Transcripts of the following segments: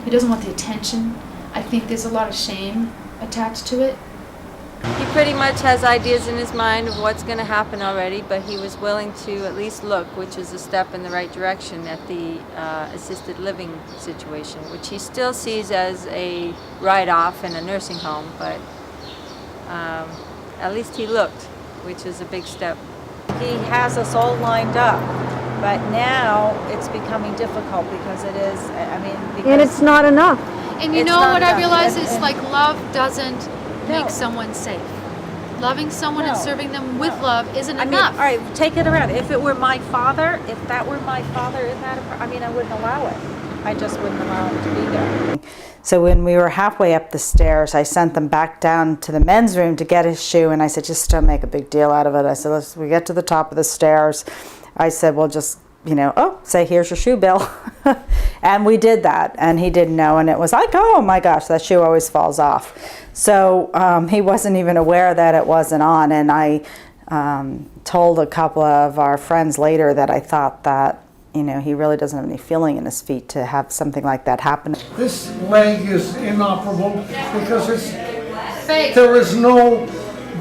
He doesn't want the attention. I think there's a lot of shame attached to it. He pretty much has ideas in his mind of what's going to happen already, but he was willing to at least look, which is a step in the right direction, at the assisted living situation, which he still sees as a write-off in a nursing home, but at least he looked, which is a big step. He has us all lined up, but now it's becoming difficult because it is, I mean, because And it's not enough. And you It's know not what I enough. realize And- is and- like love doesn't No. make someone safe. Loving someone and No. serving them with love isn't I mean, enough. all right, take it around. If it were my father, if that were my father in that, I mean, I wouldn't allow it. I just wouldn't allow him to be there. So when we were halfway up the stairs, I sent them back down to the men's room to get his shoe, and I said, just don't make a big deal out of it. I said, we get to the top of the stairs. I said, well, just, say, here's your shoe, Bill. And we did that, and he didn't know, and it was like, oh my gosh, that shoe always falls off. So he wasn't even aware that it wasn't on, and I told a couple of our friends later that I thought that, he really doesn't have any feeling in his feet to have something like that happen. This leg is inoperable because Fake. there is no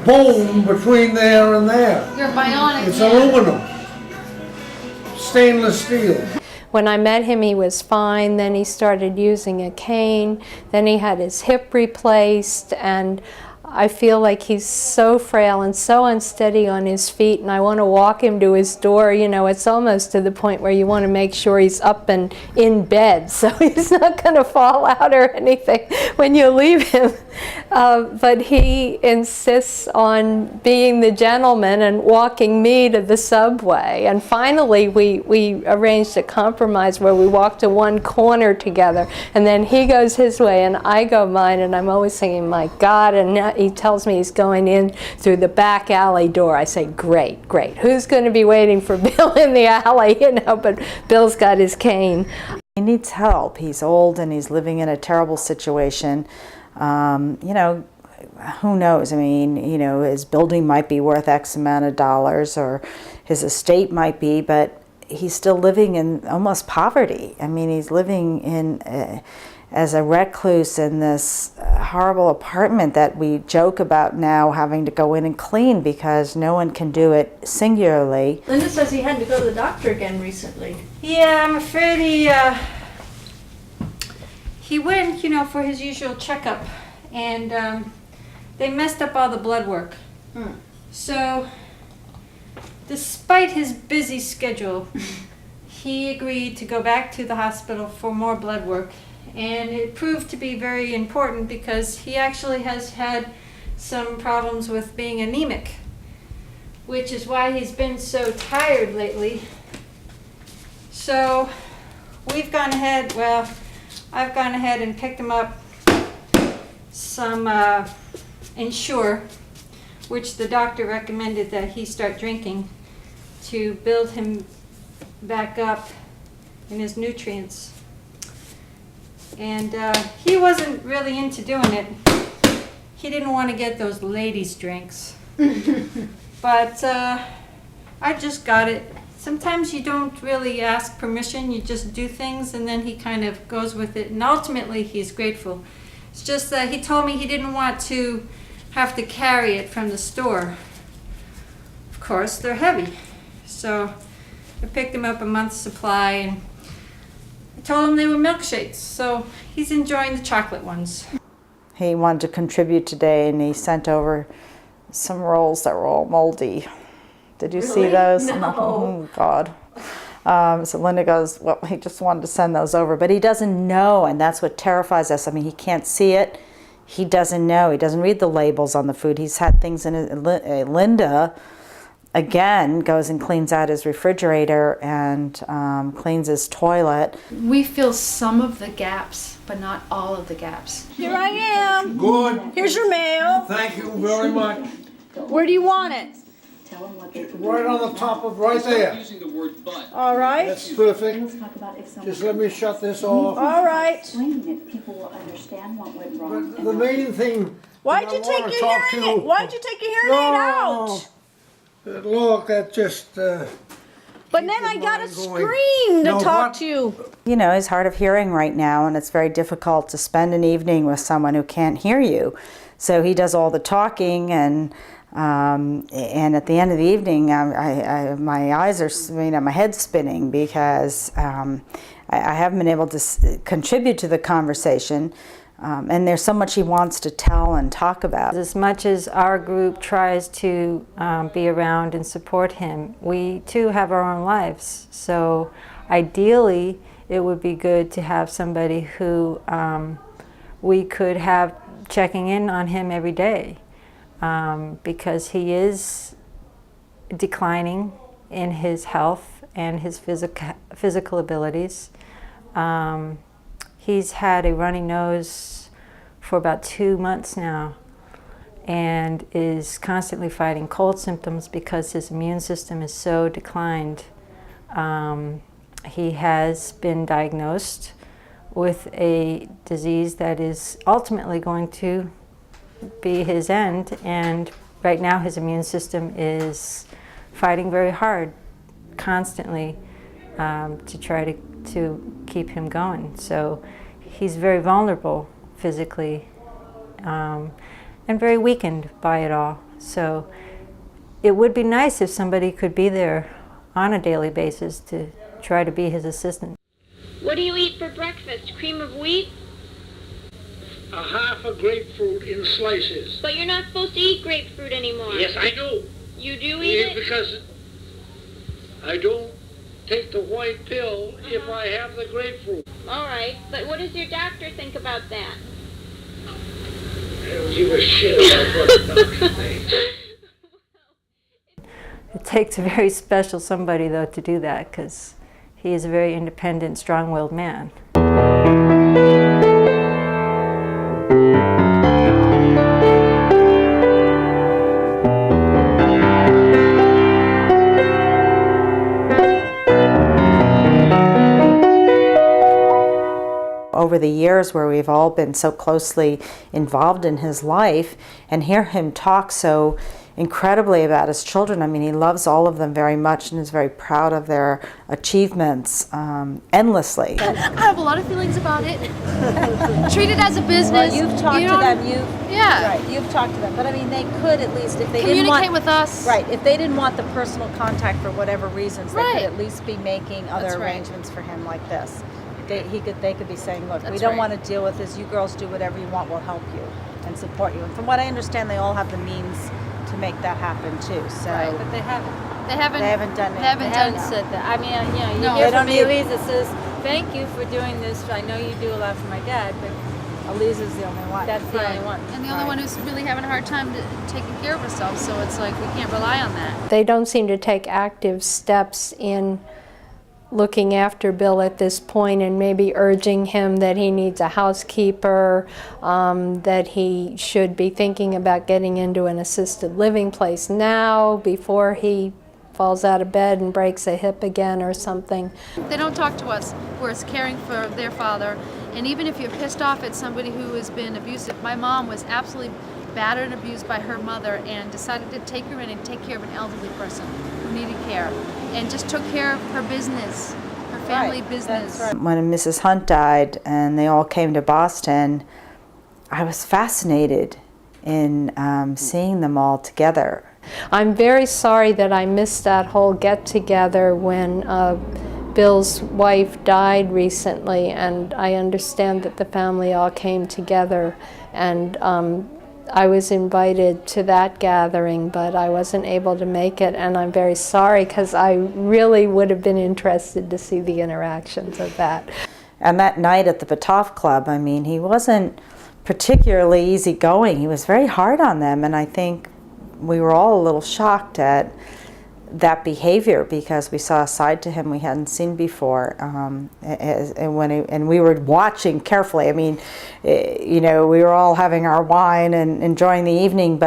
bone between there and there. You're bionic. It's man. aluminum, stainless steel. When I met him, he was fine. Then he started using a cane. Then he had his hip replaced, and I feel like he's so frail and so unsteady on his feet, and I want to walk him to his door. It's almost to the point where you want to make sure he's up and in bed so he's not going to fall out or anything when you leave him. But he insists on being the gentleman and walking me to the subway. And finally, we arranged a compromise where we walk to one corner together, and then he goes his way and I go mine, and I'm always thinking, my God, and now he tells me he's going in through the back alley door. I say, great, great. Who's going to be waiting for Bill in the alley? But Bill's got his cane. He needs help. He's old and he's living in a terrible situation. Who knows? I mean, his building might be worth X amount of dollars, or his estate might be, but he's still living in almost poverty. I mean, he's living in as a recluse in this horrible apartment that we joke about now having to go in and clean because no one can do it singularly. Linda says he had to go to the doctor again recently. Yeah, I'm afraid he went, for his usual checkup, and they messed up all the blood work. So, despite his busy schedule, he agreed to go back to the hospital for more blood work. And it proved to be very important because he actually has had some problems with being anemic, which is why he's been so tired lately. So I've gone ahead and picked him up some Ensure, which the doctor recommended that he start drinking to build him back up in his nutrients. And he wasn't really into doing it. He didn't want to get those ladies' drinks. But I just got it. Sometimes you don't really ask permission, you just do things, and then he kind of goes with it. And ultimately, he's grateful. It's just that he told me he didn't want to have to carry it from the store. Of course, they're heavy. So I picked him up a month's supply, and I told him they were milkshakes, so he's enjoying the chocolate ones. He wanted to contribute today, and he sent over some rolls that were all moldy. Did you see those? No. Oh, God. So Linda goes, well, he just wanted to send those over, but he doesn't know, and that's what terrifies us. I mean, he can't see it. He doesn't know. He doesn't read the labels on the food. He's had things in his, Linda, again, goes and cleans out his refrigerator and cleans his toilet. We fill some of the gaps, but not all of the gaps. Here I am. Good. Here's your mail. Thank you very much. Where do you want it? Right on the top of right there. All right. That's perfect. Just let me shut this off. All right. People will understand what went wrong. But the main thing. Why'd you take your hearing aid? Why'd you take your hearing aid out? Look, that just But keep then I his gotta mind going. scream to Now talk what- to you. You know, he's hard of hearing right now, and it's very difficult to spend an evening with someone who can't hear you. So he does all the talking, and at the end of the evening, my eyes are, my head's spinning because I haven't been able to contribute to the conversation. And there's so much he wants to tell and talk about. As much as our group tries to be around and support him, we too have our own lives. So ideally, it would be good to have somebody who we could have checking in on him every day, because he is declining in his health and his physical abilities. He's had a runny nose for about 2 months now and is constantly fighting cold symptoms because his immune system is so declined. He has been diagnosed with a disease that is ultimately going to be his end, and right now his immune system is fighting very hard constantly to try to keep him going. So he's very vulnerable physically and very weakened by it all. So it would be nice if somebody could be there on a daily basis to try to be his assistant. What do you eat for breakfast? Cream of wheat? A half a grapefruit in slices. But you're not supposed to eat grapefruit anymore. Yes, I do. You do eat it? Because I don't take the white pill if I have the grapefruit. All right, but what does your doctor think about that? I don't give a shit about what the doctor thinks. It takes a very special somebody, though, to do that, because he is a very independent, strong-willed man. Over the years where we've all been so closely involved in his life, and hear him talk so incredibly about his children. I mean, he loves all of them very much and is very proud of their achievements endlessly. I have a lot of feelings about it. Treat it as a business. Well, you've talked you to know? them, Yeah. right, you've talked to them, but I mean, they could at least, if they didn't Communicate want, with us. right, if they didn't want the personal contact for whatever reasons, they Right. could at least be making other That's right. arrangements for him like this. They could be saying, look, we That's don't right. want to deal with this, you girls do whatever you want, we'll help you and support you. And from what I understand, they all have the means to make that happen too, so. Right. But they haven't. They haven't. They haven't done it. They haven't They done haven't it. said that. I mean, you No. hear They from don't need- Elisa says, thank you for doing this, I know you do a lot for my dad, but Elisa's the only one. That's the only one. And the only one who's really having a hard time taking care of herself, so it's like we can't rely on that. They don't seem to take active steps in looking after Bill at this point and maybe urging him that he needs a housekeeper, that he should be thinking about getting into an assisted living place now before he falls out of bed and breaks a hip again or something. They don't talk to us, whereas caring for their father. And even if you're pissed off at somebody who has been abusive, my mom was absolutely battered and abused by her mother and decided to take her in and take care of an elderly person who needed care and just took care of her business, her family business. When Mrs. Hunt died and they all came to Boston, I was fascinated in seeing them all together. I'm very sorry that I missed that whole get-together when Bill's wife died recently, and I understand that the family all came together, and I was invited to that gathering, but I wasn't able to make it, and I'm very sorry because I really would have been interested to see the interactions of that. And that night at the Petoff Club, I mean, he wasn't particularly easygoing. He was very hard on them, and I think we were all a little shocked at that behavior because we saw a side to him we hadn't seen before, and we were watching carefully. I mean, you know, we were all having our wine and enjoying the evening,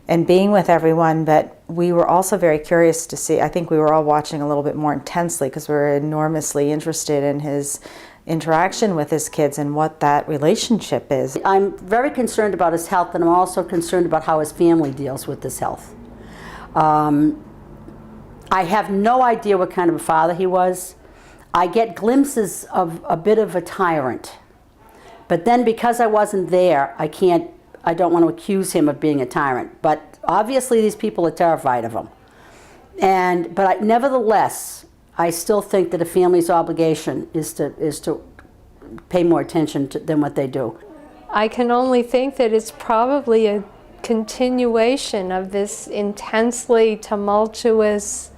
and being with everyone, but we were also very curious to see. I think we were all watching a little bit more intensely because we were enormously interested in his interaction with his kids and what that relationship is. I'm very concerned about his health, and I'm also concerned about how his family deals with his health. I have no idea what kind of a father he was. I get glimpses of a bit of a tyrant. But then because I wasn't there, I don't want to accuse him of being a tyrant. But obviously these people are terrified of him. Nevertheless, I still think that a family's obligation is to pay more attention than what they do. I can only think that it's probably a continuation of this intensely tumultuous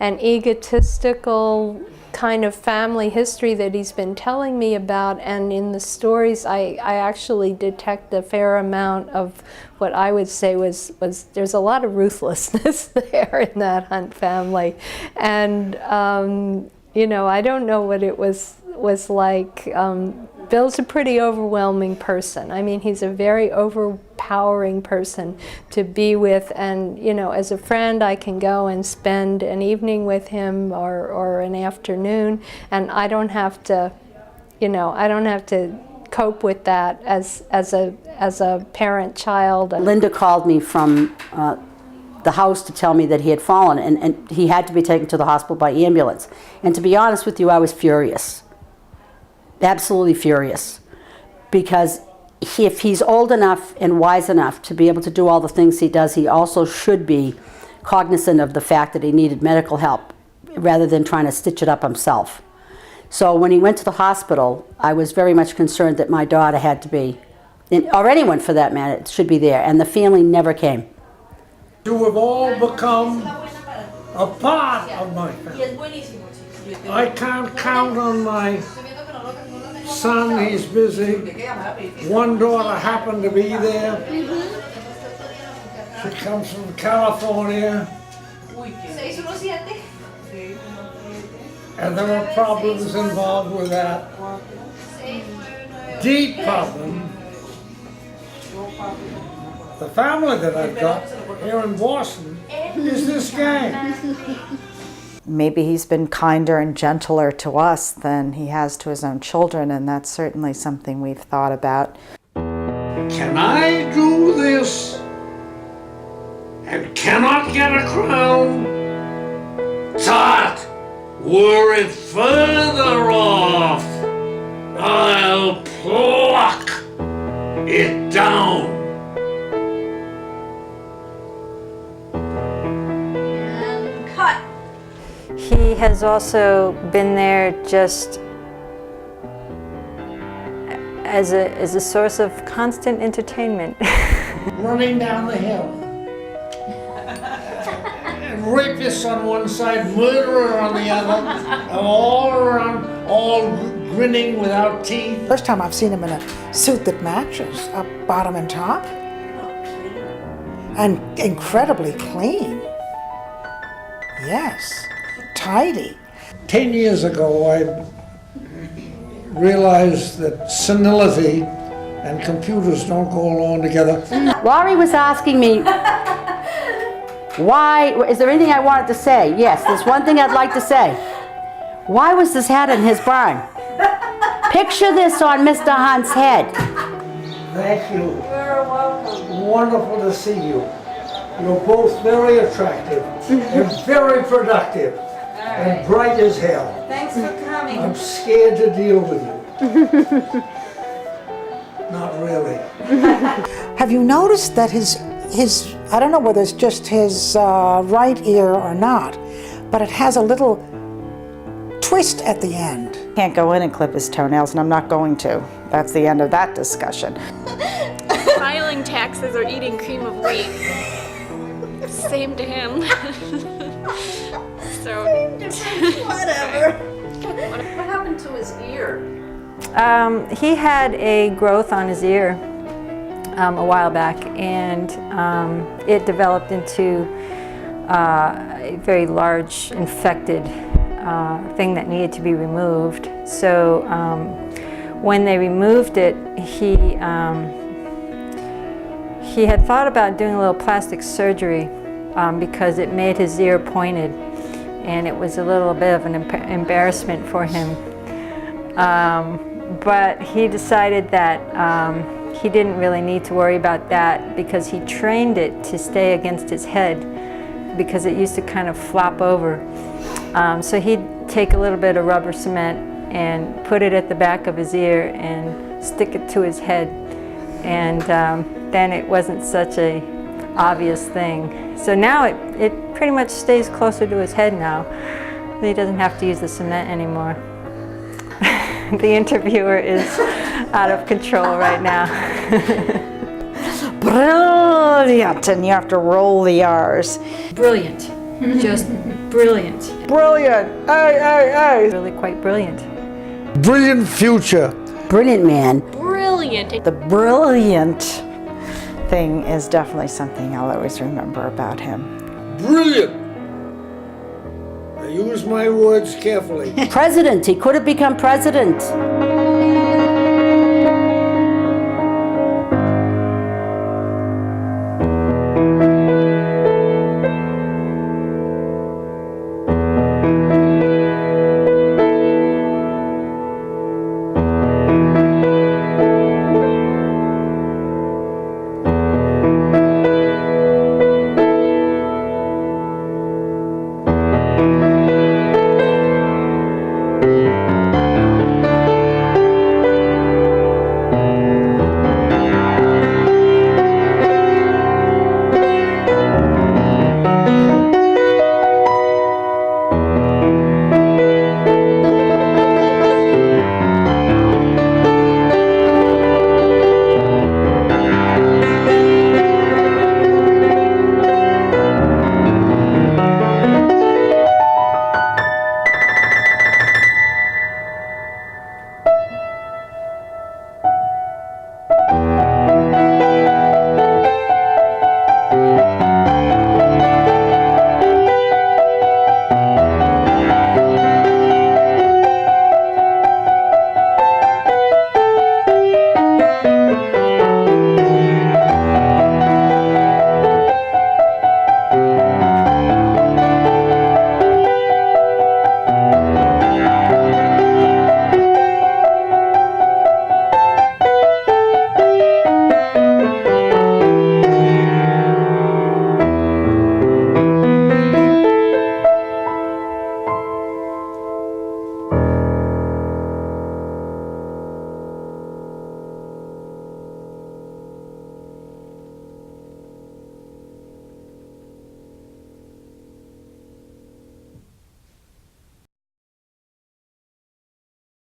and egotistical kind of family history that he's been telling me about, and in the stories I actually detect a fair amount of what I would say was there's a lot of ruthlessness there in that Hunt family. And you know, I don't know what it was like. Bill's a pretty overwhelming person. I mean, he's a very overpowering person to be with, and you know, as a friend I can go and spend an evening with him or an afternoon, and I don't have to, you know, I don't have to cope with that as a parent-child. Linda called me from the house to tell me that he had fallen, and he had to be taken to the hospital by ambulance. And to be honest with you, I was furious. Absolutely furious, because if he's old enough and wise enough to be able to do all the things he does, he also should be cognizant of the fact that he needed medical help rather than trying to stitch it up himself. So when he went to the hospital, I was very much concerned that my daughter had to be, or anyone for that matter, should be there, and the family never came. You have all become a part of my family. I can't count on my son, he's busy. One daughter happened to be there. She comes from California. And there were problems involved with that. Deep problem. The family that I've got here in Boston is this gang. Maybe he's been kinder and gentler to us than he has to his own children, and that's certainly something we've thought about. Can I do this and cannot get a crown? Tut, were it further off, I'll pluck it down. He has also been there just as a source of constant entertainment. Running down the hill. And rapists on one side, murderer on the other, all around, all grinning without teeth. First time I've seen him in a suit that matches, up bottom and top. And incredibly clean. Yes. Tidy. 10 years ago, I realized that senility and computers don't go along together. Lori was asking me, why, is there anything I wanted to say? Yes, there's one thing I'd like to say. Why was this hat in his barn? Picture this on Mr. Hunt's head. Thank you. You're welcome. Wonderful to see you. You're both very attractive and very productive. And bright as hell. Thanks for coming. I'm scared to deal with you. Not really. Have you noticed that his I don't know whether it's just his right ear or not, but it has a little twist at the end. Can't go in and clip his toenails, and I'm not going to. That's the end of that discussion. Filing taxes or eating cream of wheat. Same to him. So Whatever. What happened to his ear? He had a growth on his ear a while back, and it developed into a very large infected thing that needed to be removed. So when they removed it, he had thought about doing a little plastic surgery because it made his ear pointed, and it was a little bit of an embarrassment for him. But he decided that he didn't really need to worry about that because he trained it to stay against his head because it used to kind of flop over. So he'd take a little bit of rubber cement and put it at the back of his ear and stick it to his head. And then it wasn't such a obvious thing. So now it pretty much stays closer to his head now. He doesn't have to use the cement anymore. The interviewer is out of control right now. Brilliant, and you have to roll the R's. Brilliant, just brilliant. Brilliant. Hey, hey, hey. Really quite brilliant. Brilliant future. Brilliant man. Brilliant. The brilliant thing is definitely something I'll always remember about him. Brilliant. I use my words carefully. President. He could have become president.